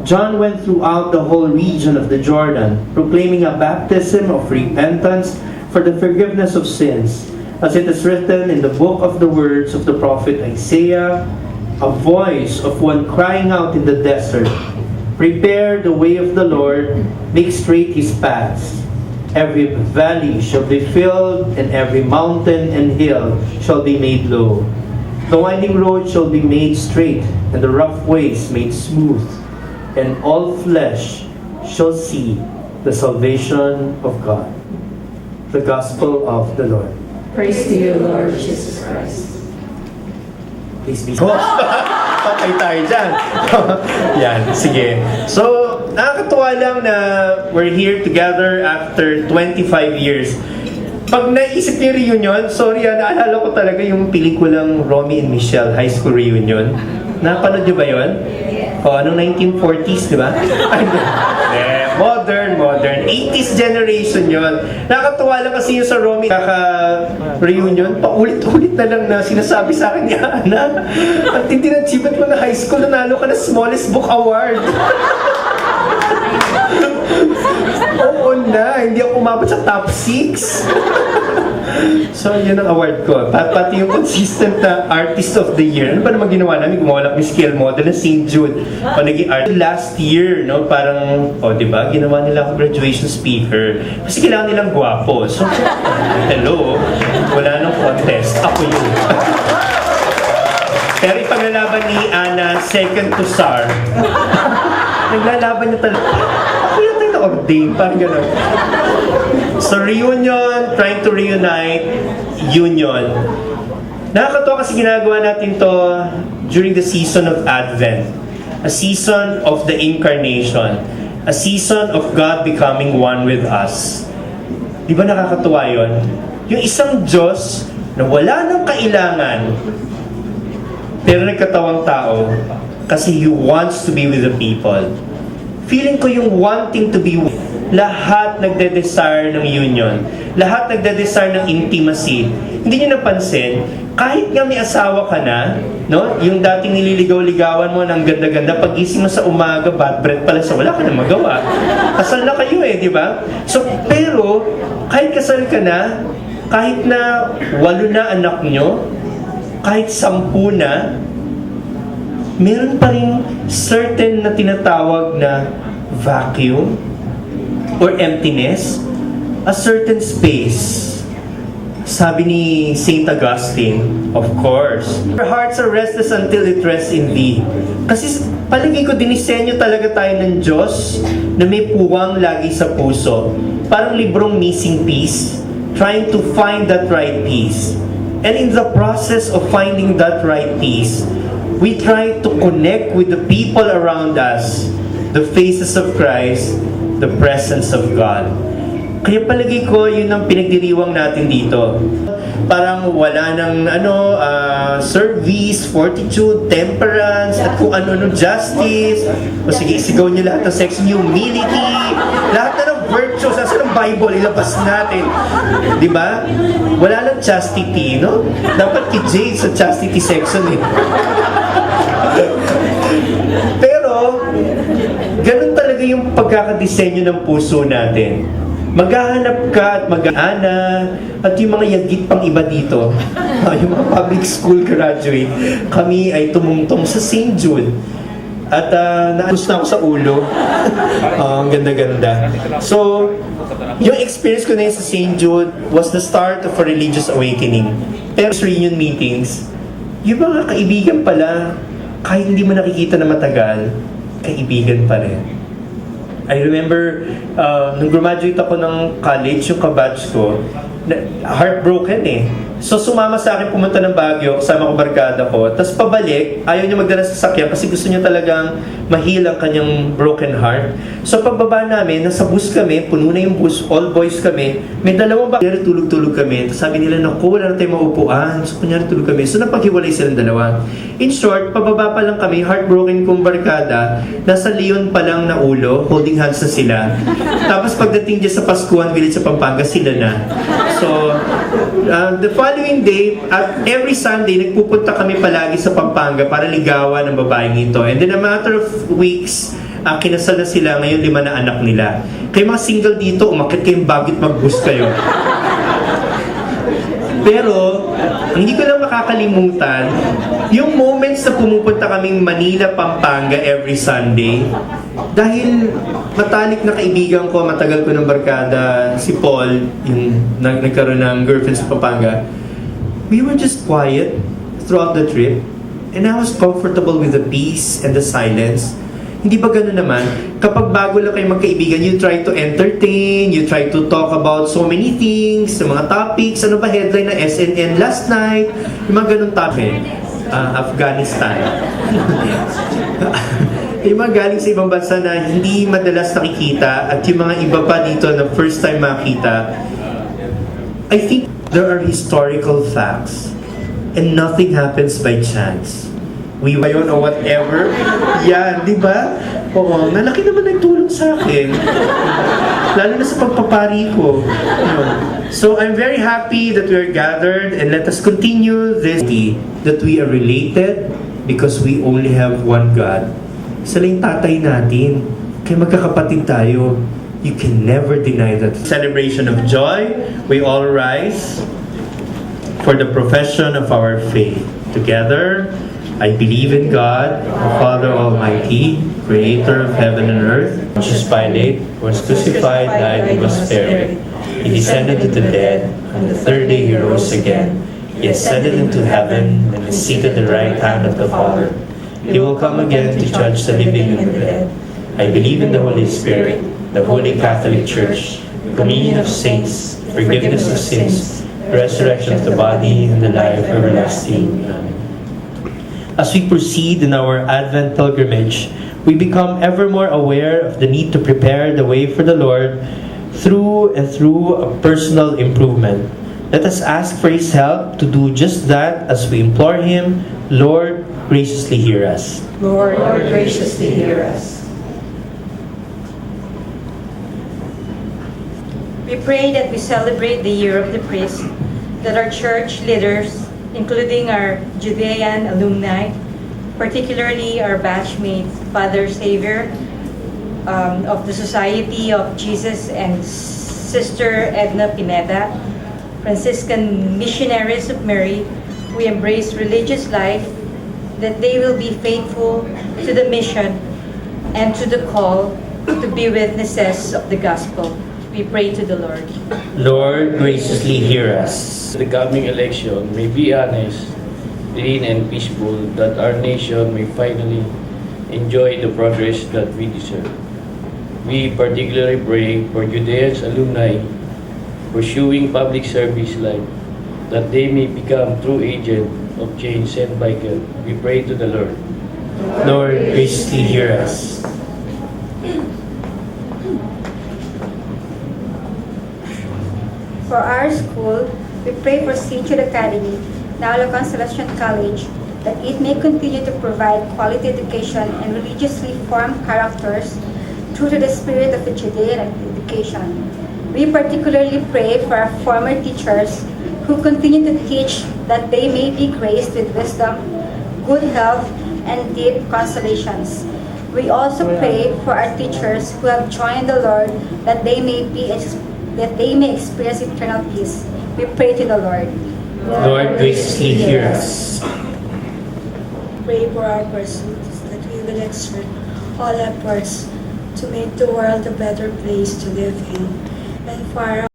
John went throughout the whole region of the Jordan, proclaiming a baptism of repentance for the forgiveness of sins, as it is written in the book of the words of the prophet Isaiah, a voice of one crying out in the desert, "Prepare the way of the Lord, make straight his paths. Every valley shall be filled, and every mountain and hill shall be made low. The winding road shall be made straight, and the rough ways made smooth, and all flesh shall see the salvation of God." The Gospel of the Lord. Praise to you, Lord Jesus Christ. Please be patay tayo dyan. Yan, sige. So, nakakatuwa lang na we're here together after 25 years. Pag naisip niyo reunion, sorry naalala ko talaga yung pelikulang Romy and Michelle High School Reunion. Napanood niyo ba yun? O, anong 1940s, di ba? Modern. 80s generation yon. Nakakatuwa lang kasi yung sa Romy kaka-reunion, paulit-ulit na lang na sinasabi sa akin ni Ana, at hindi na achievement mo na high school, nanalo ka na smallest book award. Oo na, hindi ako umabot sa top 6. So, yun ang award ko. Pati yung consistent na artist of the year. Ano ba naman ginawa namin? Gumawa lang ng scale model na St. Jude. O naging art last year, no? Parang, diba? Ginawa nila ako graduation speaker. Kasi kailangan nilang gwapo. So, hello? Wala nang contest. Ako yun. Pero ipaglalaban ni Ana, second to SAR. Naglalaban niya talaga. Ako yun tayo na-ordain. Parang gano'n. So, reunion, trying to reunite, union. Nakakatawa kasi ginagawa natin to during the season of Advent. A season of the Incarnation. A season of God becoming one with us. Di ba nakakatuwa yun? Yung isang Diyos na wala nang kailangan, pero nagkatawang tao kasi He wants to be with the people. Feeling ko yung wanting to be with, lahat nagde-desire ng union. Lahat nagde-desire ng intimacy. Hindi nyo napansin, kahit nga may asawa ka na, no? Yung dating nililigaw-ligawan mo ng ganda-ganda, pag-gising mo sa umaga, bad breath pala siya, wala ka na magawa. Kasal na kayo di ba? So, pero, kahit kasal ka na, kahit na 8 na anak nyo, kahit 10 na, meron pa rin certain na tinatawag na vacuum or emptiness, a certain space. Sabi ni St. Augustine, of course, our hearts are restless until it rests in Thee. Kasi palagi ko dinisenyo talaga tayo ng Diyos na may puwang lagi sa puso. Parang librong missing piece, trying to find that right piece. And in the process of finding that right piece, we try to connect with the people around us, the faces of Christ, the presence of God. Kaya palagi ko, yun ang pinagdiriwang natin dito. Parang wala ng service, fortitude, temperance, at kung ano justice. O sige, isigaw niyo lahat ng sex, humility, lahat na ng virtues, nasa ng Bible, ilabas natin. Di ba? Wala lang chastity, no? Dapat kay sa chastity section Pero, ganun talaga yung pagkakadisenyo ng puso natin. Maghahanap ka at mag-ana at yung mga yagit pang iba dito, yung mga public school graduate, kami ay tumungtong sa St. Jude. At naayos na ako sa ulo. Ang ganda-ganda. So, yung experience ko na yun sa St. Jude was the start of a religious awakening. Pero sa reunion meetings, yung mga kaibigan pala, kahit hindi mo nakikita na matagal, kaibigan pa rin. I remember, nung graduate ako ng college, yung kabatch ko, heartbroken So sumama sa akin pumunta ng Baguio, kasama ko barkada ko, tapos pabalik, ayaw niya magdala sa sakyan kasi gusto niya talagang mahil ang kanyang broken heart. So pagbaba namin, nasa bus kami, puno na yung bus, all boys kami, may dalawang kunyari tulog-tulog kami. Tapos sabi nila, naku, wala na tayong maupuan. So kunyari tulog kami. So napaghiwalay silang dalawa. In short, pababa pa lang kami, heartbroken kong barkada, nasa Leon pa lang na ulo, holding hands na sila. Tapos pagdating dyan sa Pascuan Village sa Pampanga, sila na. So, the following day, at every Sunday, nagpupunta kami palagi sa Pampanga para ligawan ng babaeng ito. And then a matter of weeks, kinasal na sila, ngayon 5 na anak nila. Kayo mga single dito, umakit kayong bagit mag-boost kayo. Pero, hindi ko lang makakalimutan, yung moments na pumupunta kaming Manila, Pampanga every Sunday, dahil matalik na kaibigan ko, matagal ko ng barkada, si Paul, yung nagkaroon ng girlfriend sa Pampanga, we were just quiet throughout the trip, and I was comfortable with the peace and the silence. Hindi ba gano'n naman? Kapag bago lang kayo magkaibigan, you try to entertain, you try to talk about so many things, sa mga topics, ano ba headline na SNN last night, yung mga ganun topic. Afghanistan. Yung mga galing sa ibang bansa na hindi madalas nakikita at yung mga iba pa dito na first time makita, I think there are historical facts and nothing happens by chance. We ba yun or whatever. Yan, di ba? Oo, malaki naman nagtulong sa akin. Lalo na sa pagpapari ko. Yun. So I'm very happy that we are gathered and let us continue this, that we are related because we only have one God. Isa lang yung tatay natin. Kaya magkakapatid tayo. You can never deny that. Celebration of joy, we all rise for the profession of our faith. Together, I believe in God, the Father Almighty, creator of heaven and earth. Jesus Pilate was crucified, died, and was buried. He descended to the dead. On the third day he rose again. He ascended into heaven and is seated at the right hand of the Father. He will come again to judge the living and the dead. I believe in the Holy Spirit, the Holy Catholic Church, communion of saints, forgiveness of sins, resurrection of the body, and the life everlasting. Amen. As we proceed in our Advent pilgrimage, we become ever more aware of the need to prepare the way for the Lord through and through a personal improvement. Let us ask for His help to do just that as we implore Him, Lord, graciously hear us. Lord, graciously hear us. We pray that we celebrate the Year of the Priest, that our church leaders, including our Judean alumni, particularly our batchmate, Father Xavier of the Society of Jesus and Sister Edna Pineda, Franciscan Missionaries of Mary, we embrace religious life, that they will be faithful to the mission and to the call to be witnesses of the gospel. We pray to the Lord. Lord, graciously hear us. The coming election may be honest, clean and peaceful, that our nation may finally enjoy the progress that we deserve. We particularly pray for Judeans alumni pursuing public service life, that they may become true agent of change sent by God. We pray to the Lord. Lord, graciously hear us. For our school, we pray for St. Jude Academy, now La Consolacion College, that it may continue to provide quality education and religiously form characters true to the spirit of the Judean education. We particularly pray for our former teachers who continue to teach, that they may be graced with wisdom, good health, and deep consolations. We also pray for our teachers who have joined the Lord, that they may experience eternal peace. We pray to the Lord. Lord, graciously hear us. Pray for our pursuits, that we will exert all efforts to make the world a better place to live in, and for our